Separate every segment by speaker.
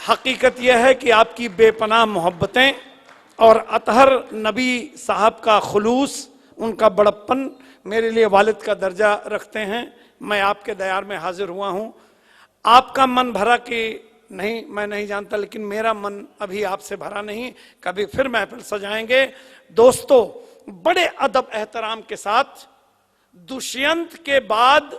Speaker 1: हकीकत यह है कि आपकी बेपनाह मोहब्बतें और अतहर नबी साहब का खुलूस, उनका बड़प्पन मेरे लिए वालिद का दर्जा रखते हैं। मैं आपके दयार में हाजिर हुआ हूं। आपका मन भरा कि नहीं मैं नहीं जानता, लेकिन मेरा मन अभी आपसे भरा नहीं। कभी फिर महफिल सजाएंगे। दोस्तों, बड़े अदब एहतराम के साथ दुष्यंत के बाद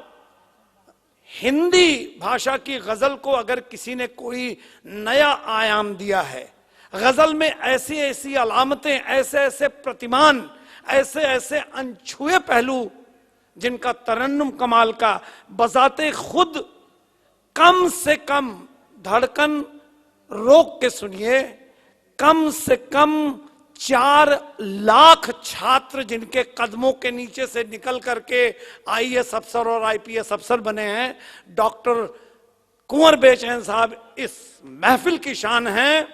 Speaker 1: हिंदी भाषा की गजल को अगर किसी ने कोई नया आयाम दिया है, गजल में ऐसी ऐसी अलामतें, ऐसे ऐसे प्रतिमान, ऐसे ऐसे अनछुए पहलू जिनका तरन्नुम कमाल का, बजाते खुद कम से कम धड़कन रोक के सुनिए, कम से कम 4 लाख छात्र जिनके कदमों के नीचे से निकल करके आईएएस अफसर और आईपीएस अफसर बने हैं, डॉक्टर कुंवर बेचैन साहब इस महफिल की शान हैं।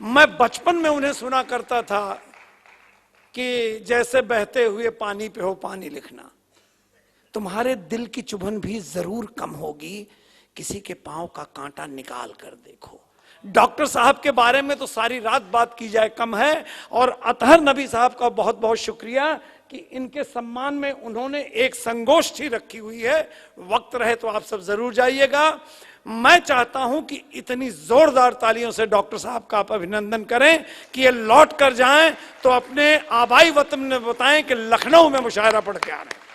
Speaker 1: मैं बचपन में उन्हें सुना करता था कि जैसे बहते हुए पानी पे हो पानी लिखना। तुम्हारे दिल की चुभन भी जरूर कम होगी, किसी के पांव का कांटा निकाल कर देखो। डॉक्टर साहब के बारे में तो सारी रात बात की जाए कम है। और अतहर नबी साहब का बहुत बहुत शुक्रिया कि इनके सम्मान में उन्होंने एक संगोष्ठी रखी हुई है। वक्त रहे तो आप सब जरूर जाइएगा। मैं चाहता हूं कि इतनी जोरदार तालियों से डॉक्टर साहब का आप अभिनंदन करें कि ये लौट कर जाएं तो अपने आबाई वतन में बताएं कि लखनऊ में मुशायरा पढ़ के आ रहे हैं।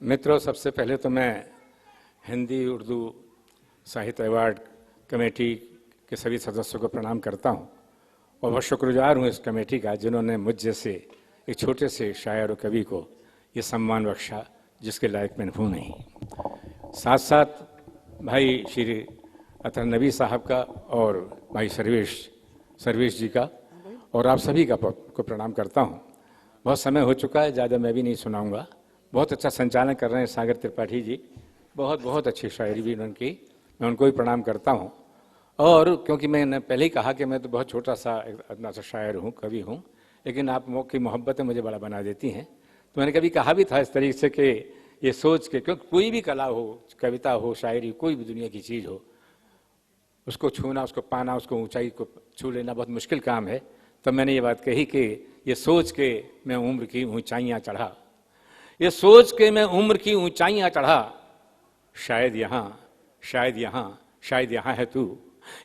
Speaker 2: मित्रों, सबसे पहले तो मैं हिंदी उर्दू साहित्य अवार्ड कमेटी के सभी सदस्यों को प्रणाम करता हूं और बहुत शुक्रगुजार हूं इस कमेटी का, जिन्होंने मुझ जैसे एक छोटे से शायर और कवि को ये सम्मान बख्शा जिसके लायक मैं हूँ नहीं। साथ साथ भाई श्री अतहर नबी साहब का और भाई सर्वेश जी का और आप सभी का को प्रणाम करता हूँ। बहुत समय हो चुका है, ज़्यादा मैं भी नहीं सुनाऊँगा। बहुत अच्छा संचालन कर रहे हैं सागर त्रिपाठी जी, बहुत बहुत अच्छी शायरी भी उनकी, मैं उनको भी प्रणाम करता हूँ। और क्योंकि मैंने पहले ही कहा कि मैं तो बहुत छोटा सा इतना सा शायर हूँ, कवि हूँ, लेकिन आप की मोहब्बतें मुझे बड़ा बना देती हैं। तो मैंने कभी कहा भी था इस तरीके से कि ये सोच के, क्योंकि कोई भी कला हो, कविता हो, शायरी, कोई भी दुनिया की चीज़ हो, उसको छूना, उसको पाना, उसको ऊंचाई को छू लेना बहुत मुश्किल काम है। तब मैंने ये बात कही कि ये सोच के मैं उम्र की ऊंचाइयाँ चढ़ा, ये सोच के मैं उम्र की ऊंचाइयाँ चढ़ा, शायद यहाँ, शायद यहाँ, शायद यहाँ है तू।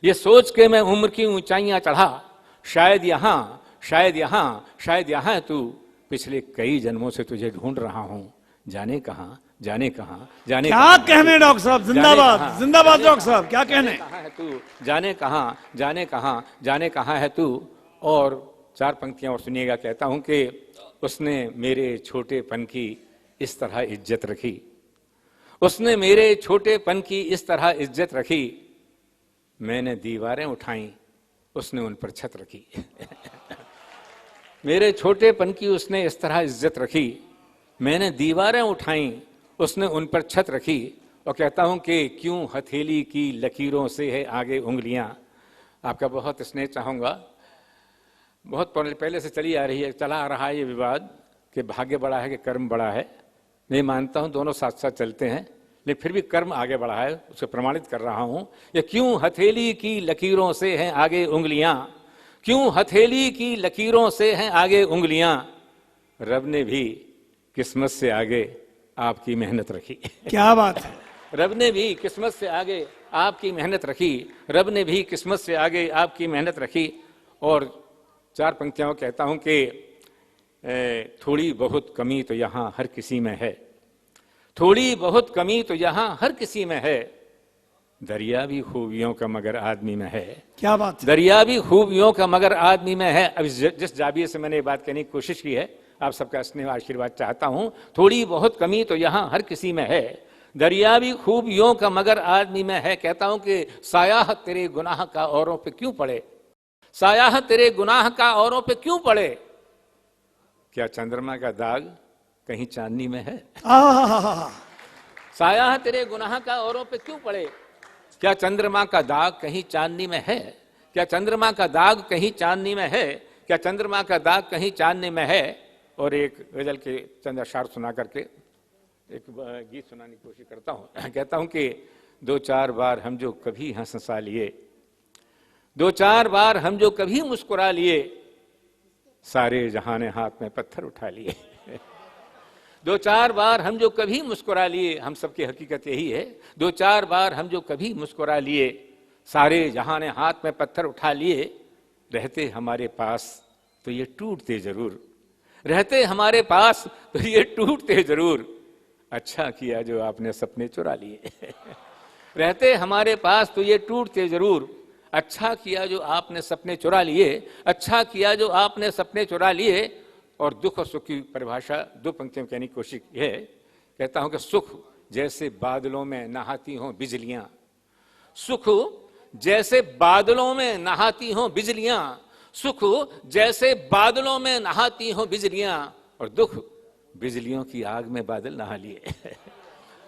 Speaker 2: ये सोच के मैं उम्र की ऊंचाइयाँ चढ़ा, शायद यहाँ, शायद यहाँ, शायद यहाँ है तू। पिछले कई जन्मों से तुझे ढूंढ रहा हूँ, जाने कहाँ, जाने कहाँ, जाने
Speaker 1: क्या कहने डॉक्टर साहब, जिंदाबाद जिंदाबाद डॉक्टर साहब, क्या कहने।
Speaker 2: कहाँ है तू, जाने कहाँ, जाने कहाँ, जाने कहाँ है तू। और 4 पंक्तियां और सुनिएगा। कहता हूँ कि उसने मेरे छोटेपन की इस तरह इज्जत रखी, उसने मेरे छोटेपन की इस तरह इज्जत रखी, मैंने दीवारें उठाई, उसने उन पर छत रखी। मेरे छोटेपन की उसने इस तरह इज्जत रखी, मैंने दीवारें उठाई, उसने उन पर छत रखी। और कहता हूं कि क्यों हथेली की लकीरों से है आगे उंगलियां। आपका बहुत स्नेह चाहूँगा। बहुत पहले से चला आ रहा है ये विवाद कि भाग्य बड़ा है कि कर्म बड़ा है। नहीं मानता हूं, दोनों साथ साथ चलते हैं, लेकिन फिर भी कर्म आगे बढ़ा है, उसे प्रमाणित कर रहा हूं। ये क्यों हथेली की लकीरों से हैं आगे उंगलियां, क्यों हथेली की लकीरों से हैं आगे उंगलियां, रब ने भी किस्मत से आगे आपकी मेहनत रखी।
Speaker 1: क्या बात है।
Speaker 2: रब ने भी किस्मत से आगे आपकी मेहनत रखी, रब ने भी किस्मत से आगे आपकी मेहनत रखी। और 4 पंक्तियां कहता हूं कि थोड़ी बहुत कमी तो यहाँ हर किसी में है, थोड़ी बहुत कमी तो यहाँ हर किसी में है, दरिया भी खूबियों का मगर आदमी में है।
Speaker 1: क्या बात।
Speaker 2: दरिया भी खूबियों का मगर आदमी में है। अब जिस जाविये से मैंने ये बात कहने की कोशिश की है, आप सबका स्नेह आशीर्वाद चाहता हूं। थोड़ी बहुत कमी तो यहाँ हर किसी में है, दरिया भी खूबियों का मगर आदमी में है। कहता हूं कि साया तेरे गुनाह का औरों पे क्यों पड़े, साया तेरे गुनाह का औरों पे क्यों पड़े, क्या चंद्रमा का दाग कहीं चांदनी में है। साया तेरे गुनाह का औरों पे क्यों पड़े, क्या चंद्रमा का दाग कहीं चांदनी में है, क्या चंद्रमा का दाग कहीं चांदनी में है, क्या चंद्रमा का दाग कहीं चांदनी में है। और एक गजल के चंद अशार सुना करके एक गीत सुनाने की कोशिश करता हूँ। कहता हूँ कि दो चार बार हम जो कभी हंस हंसा लिए, दो चार बार हम जो कभी मुस्कुरा लिए, सारे जहां ने हाथ में पत्थर उठा लिए। दो चार बार हम जो कभी मुस्कुरा लिए, हम सबकी हकीकत यही है, दो चार बार हम जो कभी मुस्कुरा लिए, सारे जहां ने हाथ में पत्थर उठा लिए। रहते हमारे पास तो ये टूटते जरूर, रहते हमारे पास तो ये टूटते जरूर, अच्छा किया जो आपने सपने चुरा लिए। रहते हमारे पास तो ये टूटते जरूर, अच्छा किया जो आपने सपने चुरा लिए, अच्छा किया जो आपने सपने चुरा लिए। और दुख और सुख की परिभाषा दो पंक्तियों में कहने की कोशिश है। कहता हूं कि सुख जैसे बादलों में नहाती हों बिजलियां, सुख जैसे बादलों में नहाती हों बिजलियां, सुख जैसे बादलों में नहाती हों बिजलियां, और दुख बिजलियों की आग में बादल नहा लिए।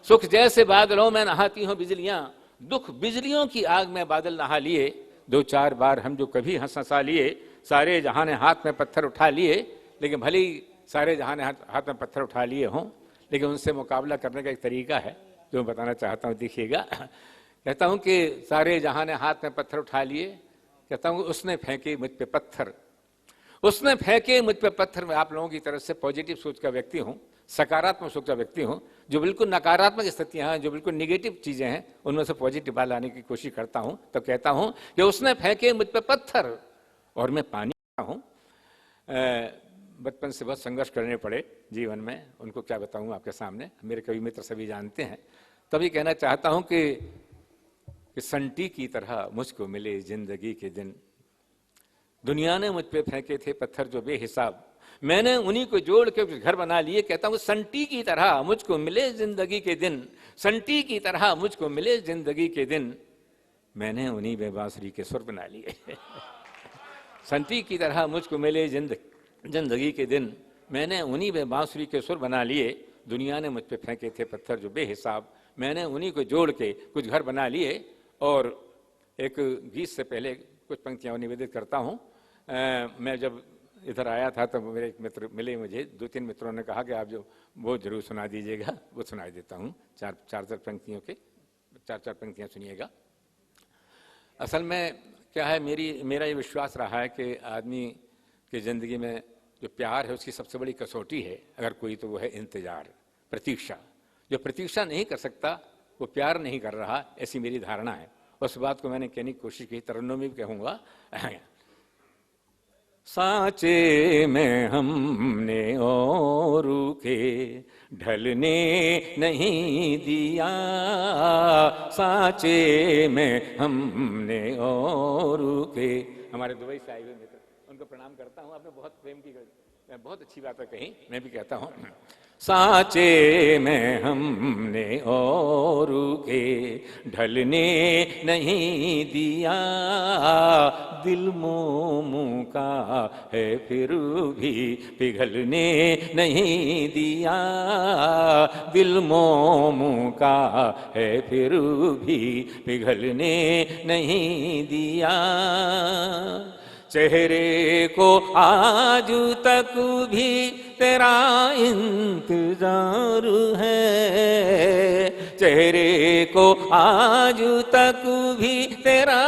Speaker 2: सुख जैसे बादलों में नहाती हों बिजलियां, दुख बिजलियों की आग में बादल नहा लिए। दो चार बार हम जो कभी हंस हंसा लिए, सारे जहां ने हाथ में पत्थर उठा लिए। लेकिन भले ही सारे जहां ने हाथ में पत्थर उठा लिए हों, लेकिन उनसे मुकाबला करने का एक तरीका है जो मैं बताना चाहता हूं, देखिएगा। कहता हूं कि सारे जहां ने हाथ में पत्थर उठा लिए, कहता हूं उसने फेंके मुझ पे पत्थर, उसने फेंके मुझ पे पत्थर। मैं आप लोगों की तरफ से पॉजिटिव सोच का व्यक्ति हूं, सकारात्मक सोच का व्यक्ति हूं। जो बिल्कुल नकारात्मक स्थितियां हैं, जो बिल्कुल निगेटिव चीजें हैं, उनमें से पॉजिटिव बाहर लाने की कोशिश करता हूं। तो कहता हूं कि उसने फेंके मुझ पे पत्थर और मैं पानी हूं। बचपन से बहुत संघर्ष करने पड़े जीवन में, उनको क्या बताऊं आपके सामने, मेरे कवि मित्र सभी जानते हैं। तभी कहना चाहता हूं कि संटी की तरह मुझको मिले जिंदगी के दिन, दुनिया ने मुझ पे फेंके थे पत्थर जो बेहिसाब, मैंने उन्हीं को जोड़ के घर बना लिए। कहता हूं संटी की तरह मुझको मिले जिंदगी के दिन, संटी की तरह मुझको मिले जिंदगी के दिन, मैंने उन्हीं में बांसुरी के सुर बना लिए। संटी की तरह मुझको मिले जिंदगी के दिन, मैंने उन्हीं में बांसुरी के सुर बना लिए। दुनिया ने मुझ पे फेंके थे पत्थर जो बेहिसाब, मैंने उन्हीं को जोड़ के कुछ घर बना लिए। और एक गीत से पहले कुछ पंक्तियां निवेदित करता हूं। मैं जब इधर आया था तो मेरे एक मित्र मिले मुझे, दो तीन मित्रों ने कहा कि आप जो वो जरूर सुना दीजिएगा, वो सुना देता हूं। चार पंक्तियों के चार पंक्तियां सुनिएगा। असल में क्या है, मेरा ये विश्वास रहा है कि आदमी की जिंदगी में जो प्यार है उसकी सबसे बड़ी कसौटी है अगर कोई, तो वो है इंतजार, प्रतीक्षा। जो प्रतीक्षा नहीं कर सकता वो प्यार नहीं कर रहा, ऐसी मेरी धारणा है। उस बात को मैंने कहने की कोशिश की, तरन्नुम में भी कहूंगा। सांचे में हमने औरों के ढलने नहीं दिया, सांचे में हमने औरों के। हमारे दुबई से आए हुए मित्र, उनको प्रणाम करता हूँ। आपने बहुत प्रेम की, बहुत अच्छी बातें कही, मैं भी कहता हूँ। सांचे में हमने औरों के ढलने नहीं दिया, दिल मोमू का है फिर भी पिघलने नहीं दिया, दिल मोमू का है फिर भी पिघलने नहीं दिया। चेहरे को आज तक भी तेरा इंतजार है, चेहरे को आज तक भी तेरा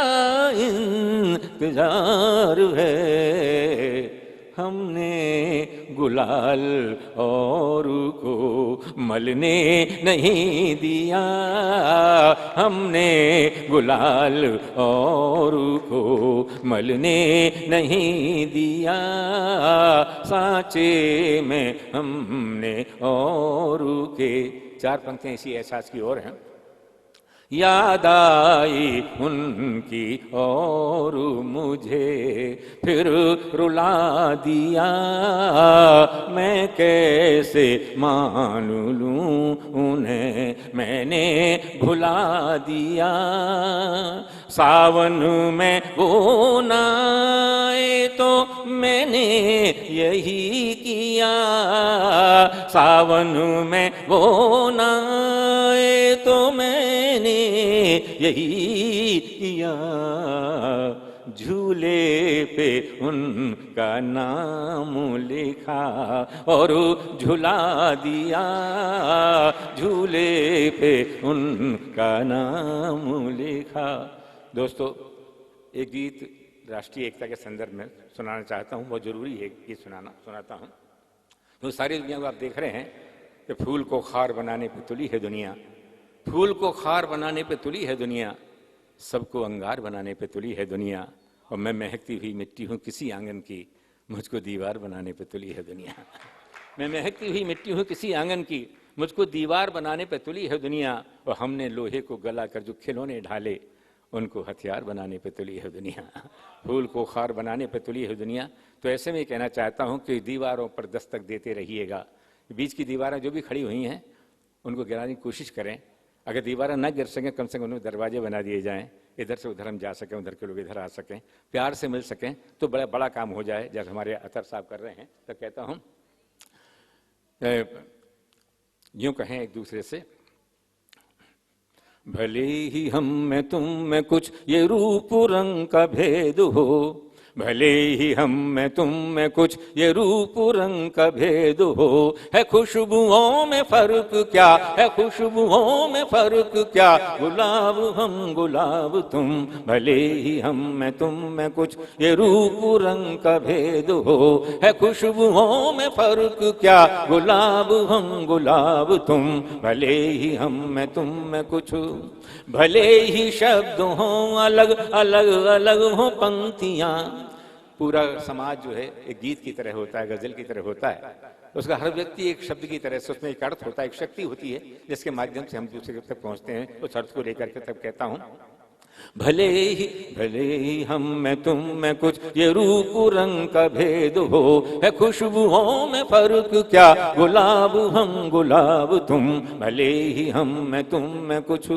Speaker 2: इंतजार है। हमने गुलाल और को मलने नहीं दिया, हमने गुलाल और को मलने नहीं दिया, सांचे में हमने और के। चार पंक्तियां इसी एहसास की ओर हैं। याद आई उनकी और मुझे फिर रुला दिया, मैं कैसे मान लूं उन्हें मैंने भुला दिया। सावन में वो नाए तो मैंने यही किया, सावन में वो नाए तो मैंने यही किया। झूले पे उनका नाम लिखा और झुला दिया, झूले पे उनका नाम लिखा। दोस्तों, एक गीत राष्ट्रीय एकता के संदर्भ में सुनाना चाहता हूँ, बहुत जरूरी है गीत सुनाता हूँ। तो सारी दुनिया को आप देख रहे हैं कि फूल को खार बनाने पे तुली है दुनिया, फूल को खार बनाने पे तुली है दुनिया, सबको अंगार बनाने पे तुली है दुनिया। और मैं महकती हुई मिट्टी हूँ किसी आंगन की, मुझको दीवार बनाने पे तुली है दुनिया। मैं महकती हुई मिट्टी हूँ किसी आंगन की, मुझको दीवार बनाने पे तुली है दुनिया। और हमने लोहे को गला कर जो खिलौने ढाले, उनको हथियार बनाने पे तुली है दुनिया। फूल को खार बनाने पे तुली है दुनिया। तो ऐसे में कहना चाहता हूँ कि दीवारों पर दस्तक देते रहिएगा। बीच की दीवारें जो भी खड़ी हुई हैं उनको गिराने की कोशिश करें। अगर दीवारें ना गिर सकें, कम से कम उन्हें दरवाजे बना दिए जाएं, इधर से उधर हम जा सकें, उधर के लोग इधर आ सकें, प्यार से मिल सकें, तो बड़ा बड़ा काम हो जाए। जैसे हमारे अतर साहब कर रहे हैं, तो कहता हूँ यूँ कहें एक दूसरे से, भले ही हम में तुम में कुछ ये रूप रंग का भेद हो, भले ही हम में तुम में कुछ ये रूप रंग का भेद हो, है खुशबुओं में फर्क क्या, है खुशबुओं में फर्क क्या, गुलाब हम गुलाब तुम, भले ही हम में तुम में कुछ ये रूप रंग का भेद हो, है खुशबुओं में फर्क क्या, गुलाब हम गुलाब तुम, भले ही हम में तुम में कुछ, भले ही शब्द हों अलग अलग अलग हों पंक्तियां। पूरा समाज जो है एक गीत की तरह होता है, गजल की तरह होता है। उसका हर व्यक्ति एक शब्द की तरह से, उसमें एक अर्थ होता है, एक शक्ति होती है जिसके माध्यम से हम दूसरे तक पहुंचते हैं। उस अर्थ को लेकर के तब कहता हूं, भले ही हम में तुम में कुछ ये रूप रंग का भेद हो, है खुशबुओं में फर्क क्या, गुलाब हम गुलाब तुम, भले ही हम में तुम में कुछ,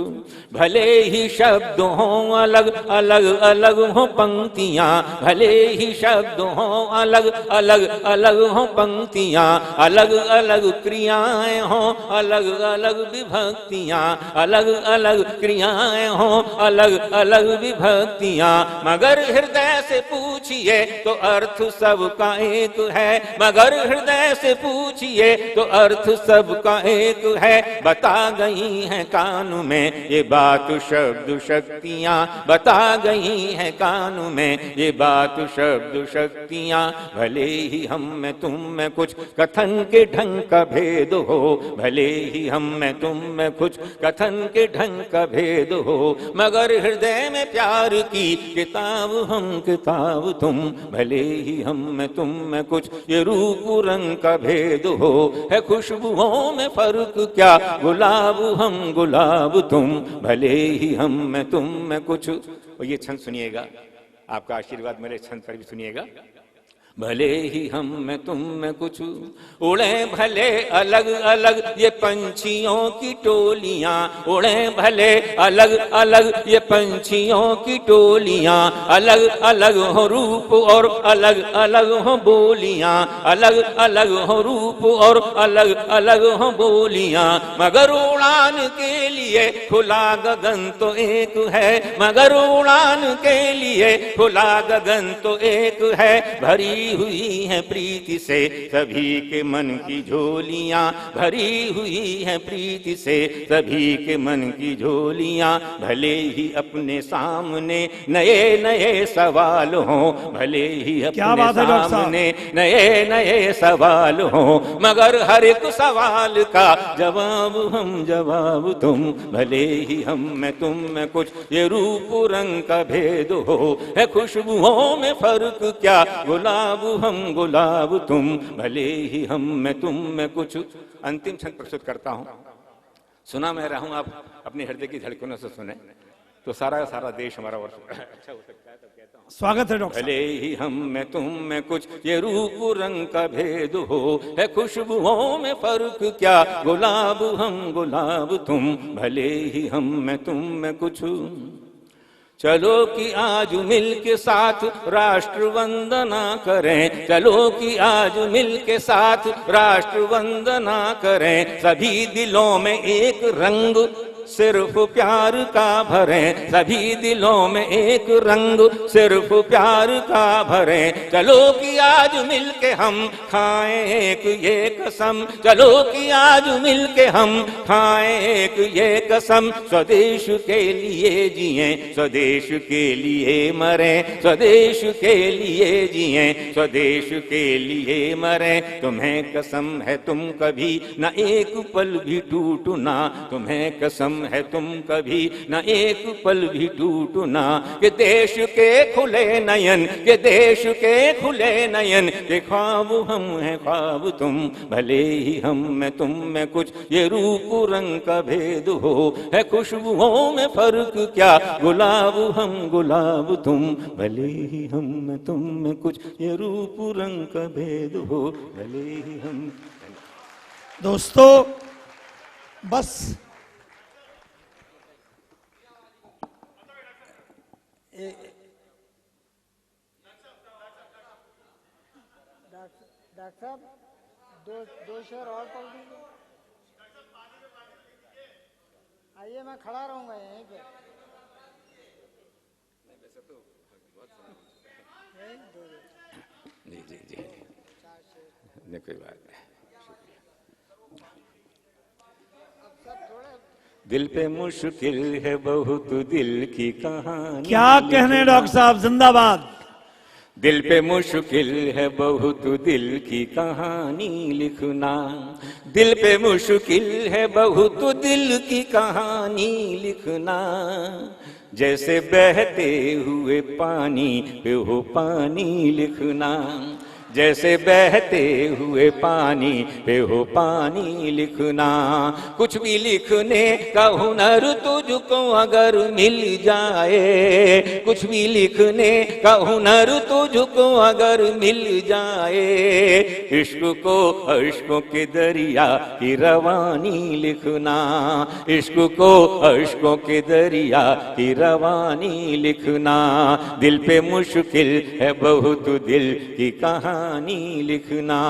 Speaker 2: भले ही शब्द हों अलग अलग अलग हों पंक्तियां, भले ही शब्द हों अलग अलग अलग हों पंक्तियां, अलग अलग क्रियाएं हों अलग अलग विभक्तियां, अलग अलग क्रियाएं हों अलग अलग विभक्तियां, मगर हृदय से पूछिए तो अर्थ सबका एक है, मगर हृदय से पूछिए तो अर्थ सबका एक है, बता गई हैं कान में ये बात शब्द शक्तियां, बता गई हैं कान में ये बात शब्द शक्तियां, भले ही हम में तुम में कुछ कथन के ढंग का भेद हो, भले ही हम में तुम में कुछ कथन के ढंग का भेद हो, मगर हृदय में प्यार की किताब हम किताब तुम, भले ही हम में तुम में कुछ ये रूप रंग का भेद हो, है खुशबुओं में फर्क क्या, गुलाब हम गुलाब तुम, भले ही हम में तुम में कुछ। और ये छंद सुनिएगा, आपका आशीर्वाद मेरे छंद पर भी सुनिएगा। भले ही हम में तुम में कुछ उड़े भले अलग अलग ये पंछियों की टोलियां, उड़े भले अलग अलग ये पंछियों की टोलियां, अलग अलग हो रूप और अलग अलग हो बोलियां, अलग अलग हो रूप और अलग अलग हो बोलियां, मगर उड़ान के लिए खुला गगन तो एक है, मगर उड़ान के लिए खुला गगन तो एक है, भरी हुई है प्रीति से सभी के मन की झोलियां, भरी हुई है प्रीति से सभी के मन की झोलियां, भले ही अपने सामने नए नए सवाल हों, भले ही अपने सामने नए नए सवाल हों, मगर हर एक सवाल का जवाब हम जवाब तुम, भले ही हम में तुम में कुछ ये रूप रंग का भेद हो, है खुशबुओं में फर्क क्या, गुलाब हम गुलाब तुम, भले ही हम में तुम में कुछ। अंतिम छंद प्रस्तुत करता हूं, सुना मैं रहा हूं, आप अपने हृदय की धड़कनों से सुने तो सारा सारा देश हमारा वर्ष अच्छा हो सकता है। तब कहता हूं,
Speaker 1: स्वागत है डॉक्टर।
Speaker 2: भले ही हम में तुम में कुछ ये रूप रंग का भेद हो, है खुशबुओं में फर्क क्या, गुलाब हम गुलाब तुम, भले ही हम में तुम में कुछ। चलो कि आज मिल के साथ राष्ट्र वंदना करें, चलो कि आज मिल के साथ राष्ट्र वंदना करें, सभी दिलों में एक रंग
Speaker 3: सिर्फ प्यार का भरें, सभी दिलों में एक रंग सिर्फ प्यार का भरें। चलो कि आज मिल के हम खाएं एक ये कसम, चलो कि आज मिल के हम खाएं एक ये कसम। स्वदेश के लिए जिएं, स्वदेश के लिए मरें, स्वदेश के लिए जिएं, स्वदेश के लिए मरें। तुम्हें कसम है तुम कभी न एक पल भी टूटना, तुम्हें कसम है तुम कभी न एक पल भी टूटना। कि देश के खुले नयन, के देश के खुले नयन, के ख्वाब हम हैं ख्वाब तुम, भले ही हम में तुम में कुछ ये रूप रंग का भेद हो। है खुशबुओं में फर्क क्या, गुलाब हम गुलाब तुम, भले ही हम में तुम में कुछ ये रूप रंग का भेद हो, भले ही हम।
Speaker 1: दोस्तों बस
Speaker 4: डॉक्टर साहब दो शेर और पढ़ दीजिए। आइए मैं खड़ा रहूंगा यहीं पे।
Speaker 3: जी जी जी, नहीं कोई बात नहीं। दिल पे मुश्किल है बहुत दिल की कहानी,
Speaker 1: क्या कहने डॉक्टर साहब, जिंदाबाद।
Speaker 3: दिल पे मुश्किल है बहुत दिल की कहानी लिखना, दिल पे मुश्किल है बहुत दिल की कहानी लिखना। जैसे बहते हुए पानी पे हो पानी लिखना, जैसे बहते हुए पानी पे हो पानी लिखना। कुछ भी लिखने का हुनर तुझको अगर मिल जाए, कुछ भी लिखने का हुनर तुझको अगर मिल जाए। इश्क को अश्कों के दरिया की रवानी लिखना, इश्क को अश्कों के दरिया की रवानी लिखना। दिल पे मुश्किल है बहुत दिल की कहानी लिखना।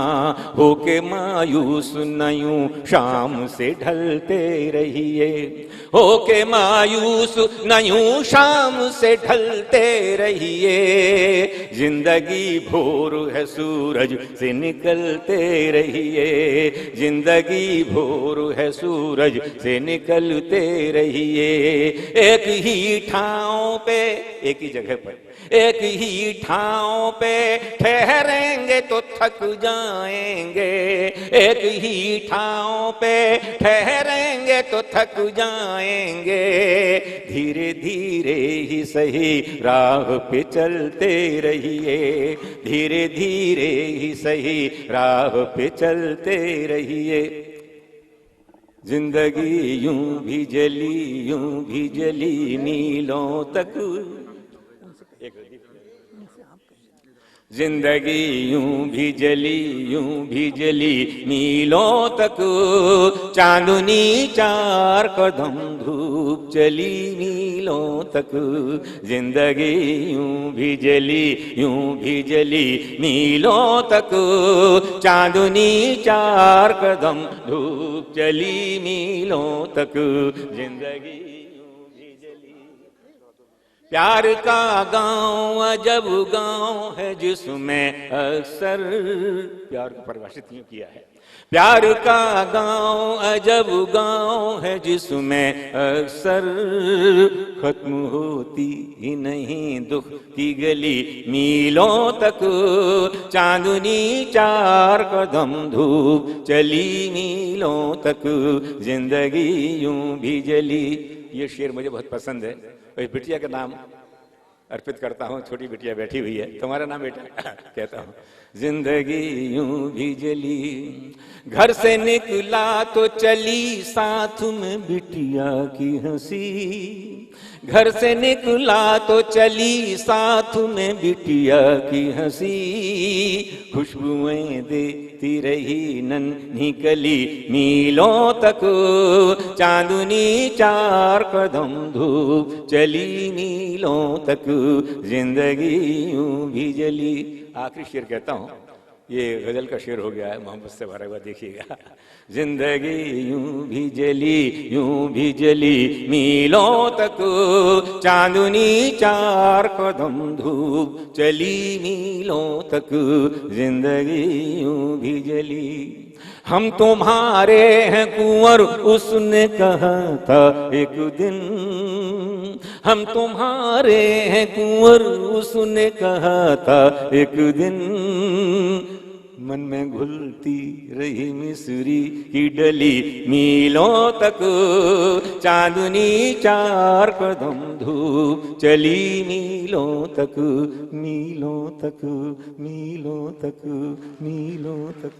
Speaker 3: होके मायूस न यूं शाम से ढलते रहिए, होके मायूस न यूं शाम से ढलते रहिए। जिंदगी भोर है सूरज से निकलते रहिए, जिंदगी भोर है सूरज से निकलते रहिए। एक ही ठाव पे, एक ही जगह पर, एक ही ठाव पे ठहरेंगे तो थक जाएंगे, एक ही ठाव पे ठहरेंगे तो थक जाएंगे। धीरे धीरे ही सही राह पे चलते रहिए, धीरे धीरे ही सही राह पे चलते रहिए। जिंदगी यूं भी जली मीलों तक, जिंदगी यूं भी जली मीलों तक। चांदनी चार कदम धूप चली मीलों तक। जिंदगी यूं भी जली मीलों तक। चांदनी चार कदम धूप चली मीलों तक। जिंदगी प्यार का गांव अजब गांव है जिसमें अक्सर, प्यार को परिभाषित यूं किया है, प्यार का गांव अजब गांव है जिसमें अक्सर खत्म होती ही नहीं दुख की गली मीलों तक। चांदनी चार कदम धूप चली मीलों तक। जिंदगी यूं भी जली। ये शेर मुझे बहुत पसंद है, इस बिटिया का नाम अर्पित करता हूँ। छोटी बिटिया बैठी हुई है, तुम्हारा नाम बेटा कहता हूँ। जिंदगी यूं भी जली, घर से निकला तो चली साथ में बिटिया की हंसी। घर से निकला तो चली साथ में बिटिया की हंसी। खुशबुएं देती रही नन्ही कली मीलों तक। चांदनी चार कदम धूप चली मीलों तक। जिंदगी यूं भी जली। आखिरी शेर कहता हूं, ये गजल का शेर हो गया है, मोहब्बत से भरा हुआ, देखिएगा। जिंदगी यूं भी जली मीलों तक, चांदनी 4 कदम धूप चली मीलों तक, जिंदगी यूं भी जली। हम तुम्हारे हैं कुंवर उसने कहा था एक दिन, हम तुम्हारे हैं कुंवर उसने कहा था एक दिन, मन में घुलती रही मिसरी की डली मीलों तक, चांदनी 4 कदम धूप चली मीलों तक, मीलों तक, मीलों तक, मीलों तक।